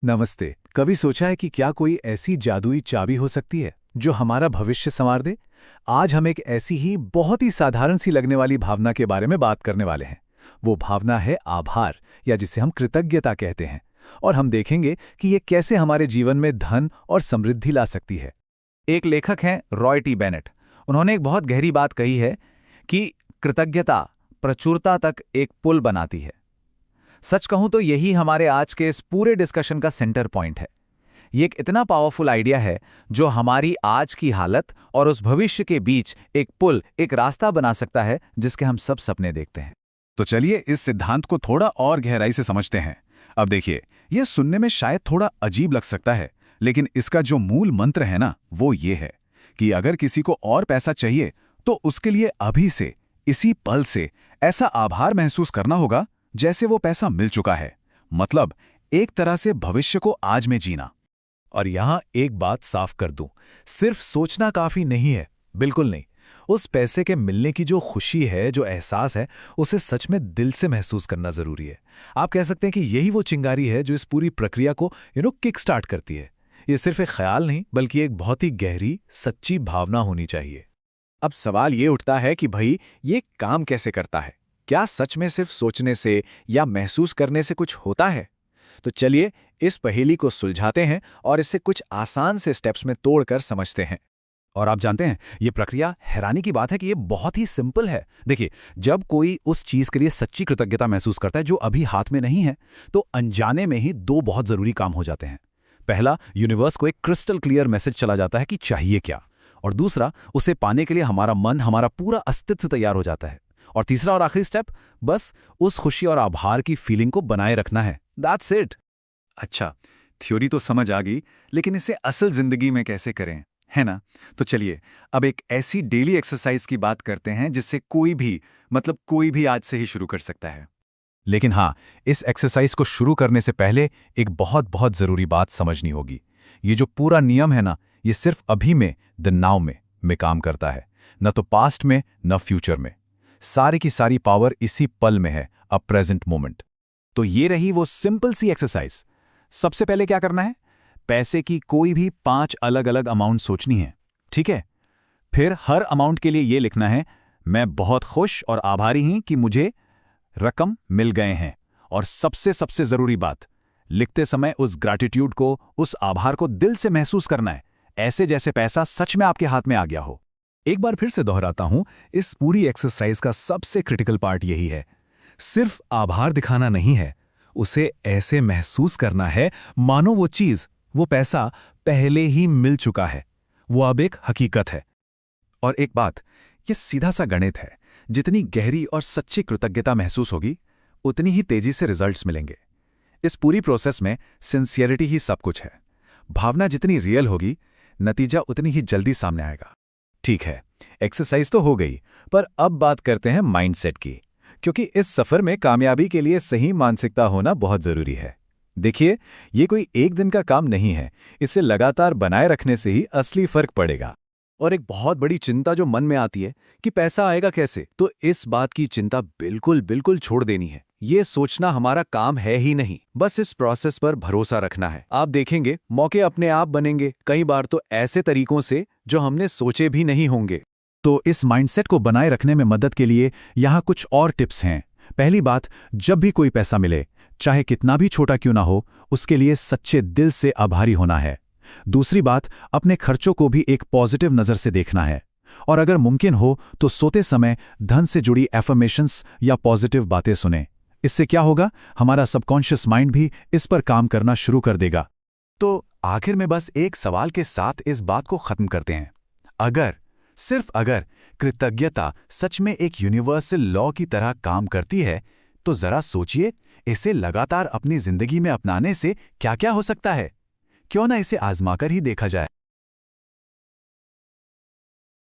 नमस्ते। कभी सोचा है कि क्या कोई ऐसी जादुई चाबी हो सकती है जो हमारा भविष्य संवार दे? आज हम एक ऐसी ही बहुत ही साधारण सी लगने वाली भावना के बारे में बात करने वाले हैं। वो भावना है आभार, या जिसे हम कृतज्ञता कहते हैं। और हम देखेंगे कि ये कैसे हमारे जीवन में धन और समृद्धि ला सकती है। एक लेखक हैं रॉय टी बेनेट। उन्होंने एक बहुत गहरी बात कही है कि कृतज्ञता प्रचुरता तक एक पुल बनाती है। सच कहूं तो यही हमारे आज के इस पूरे डिस्कशन का सेंटर पॉइंट है। ये एक इतना पावरफुल आइडिया है जो हमारी आज की हालत और उस भविष्य के बीच एक पुल, एक रास्ता बना सकता है जिसके हम सब सपने देखते हैं। तो चलिए इस सिद्धांत को थोड़ा और गहराई से समझते हैं। अब देखिए, यह सुनने में शायद थोड़ा अजीब लग सकता है, लेकिन इसका जो मूल मंत्र है ना, वो ये है कि अगर किसी को और पैसा चाहिए तो उसके लिए अभी से, इसी पल से ऐसा आभार महसूस करना होगा जैसे वो पैसा मिल चुका है। मतलब एक तरह से भविष्य को आज में जीना। और यहां एक बात साफ कर दूं, सिर्फ सोचना काफी नहीं है, बिल्कुल नहीं। उस पैसे के मिलने की जो खुशी है, जो एहसास है, उसे सच में दिल से महसूस करना जरूरी है। आप कह सकते हैं कि यही वो चिंगारी है जो इस पूरी प्रक्रिया को किक स्टार्ट करती है। ये सिर्फ एक ख्याल नहीं, बल्कि एक बहुत ही गहरी सच्ची भावना होनी चाहिए। अब सवाल ये उठता है कि भाई, ये काम कैसे करता है? क्या सच में सिर्फ सोचने से या महसूस करने से कुछ होता है? तो चलिए इस पहेली को सुलझाते हैं और इसे कुछ आसान से स्टेप्स में तोड़कर समझते हैं। और आप जानते हैं, ये प्रक्रिया हैरानी की बात है कि ये बहुत ही सिंपल है। देखिए, जब कोई उस चीज के लिए सच्ची कृतज्ञता महसूस करता है जो अभी हाथ में नहीं है, तो अनजाने में ही दो बहुत जरूरी काम हो जाते हैं। पहला, यूनिवर्स को एक क्रिस्टल क्लियर मैसेज चला जाता है कि चाहिए क्या। और दूसरा, उसे पाने के लिए हमारा मन, हमारा पूरा अस्तित्व तैयार हो जाता है। और तीसरा और आखिरी स्टेप, बस उस खुशी और आभार की फीलिंग को बनाए रखना है। That's it. अच्छा, थ्योरी तो समझ आ गई, लेकिन इसे असल जिंदगी में कैसे करें, है ना? तो चलिए अब एक ऐसी डेली एक्सरसाइज की बात करते हैं जिससे कोई भी आज से ही शुरू कर सकता है। लेकिन हाँ, इस एक्सरसाइज को शुरू करने से पहले एक बहुत बहुत जरूरी बात समझनी होगी। ये जो पूरा नियम है ना, ये सिर्फ अभी में, द नाउ में काम करता है, न तो पास्ट में न फ्यूचर में। सारी की सारी पावर इसी पल में है, अ प्रेजेंट मोमेंट। तो ये रही वो सिंपल सी एक्सरसाइज। सबसे पहले क्या करना है? पैसे की कोई भी 5 अलग अलग अमाउंट सोचनी है, ठीक है? फिर हर अमाउंट के लिए ये लिखना है, मैं बहुत खुश और आभारी हूं कि मुझे रकम मिल गए हैं। और सबसे सबसे जरूरी बात, लिखते समय उस ग्रैटिट्यूड को, उस आभार को दिल से महसूस करना है, ऐसे जैसे पैसा सच में आपके हाथ में आ गया हो। एक बार फिर से दोहराता हूं, इस पूरी एक्सरसाइज का सबसे क्रिटिकल पार्ट यही है। सिर्फ आभार दिखाना नहीं है, उसे ऐसे महसूस करना है मानो वो चीज, वो पैसा पहले ही मिल चुका है, वो अब एक हकीकत है। और एक बात, ये सीधा सा गणित है। जितनी गहरी और सच्ची कृतज्ञता महसूस होगी, उतनी ही तेजी से रिजल्ट्स मिलेंगे। इस पूरी प्रोसेस में सिंसियरिटी ही सब कुछ है। भावना जितनी रियल होगी, नतीजा उतनी ही जल्दी सामने आएगा। ठीक है, एक्सरसाइज तो हो गई, पर अब बात करते हैं माइंडसेट की, क्योंकि इस सफर में कामयाबी के लिए सही मानसिकता होना बहुत जरूरी है। देखिए, ये कोई एक दिन का काम नहीं है, इसे लगातार बनाए रखने से ही असली फर्क पड़ेगा। और एक बहुत बड़ी चिंता जो मन में आती है कि पैसा आएगा कैसे, तो इस बात की चिंता बिल्कुल बिल्कुल छोड़ देनी है। ये सोचना हमारा काम है ही नहीं, बस इस प्रोसेस पर भरोसा रखना है। आप देखेंगे, मौके अपने आप बनेंगे, कई बार तो ऐसे तरीकों से जो हमने सोचे भी नहीं होंगे। तो इस माइंडसेट को बनाए रखने में मदद के लिए यहाँ कुछ और टिप्स हैं। पहली बात, जब भी कोई पैसा मिले, चाहे कितना भी छोटा क्यों ना हो, उसके लिए सच्चे दिल से आभारी होना है। दूसरी बात, अपने खर्चों को भी एक पॉजिटिव नज़र से देखना है। और अगर मुमकिन हो तो सोते समय धन से जुड़ी एफर्मेशंस या पॉजिटिव बातें सुनें। इससे क्या होगा, हमारा सबकॉन्शियस माइंड भी इस पर काम करना शुरू कर देगा। तो आखिर में बस एक सवाल के साथ इस बात को खत्म करते हैं। अगर, सिर्फ अगर, कृतज्ञता सच में एक यूनिवर्सल लॉ की तरह काम करती है, तो जरा सोचिए, इसे लगातार अपनी जिंदगी में अपनाने से क्या क्या हो सकता है। क्यों ना इसे आजमाकर ही देखा जाए।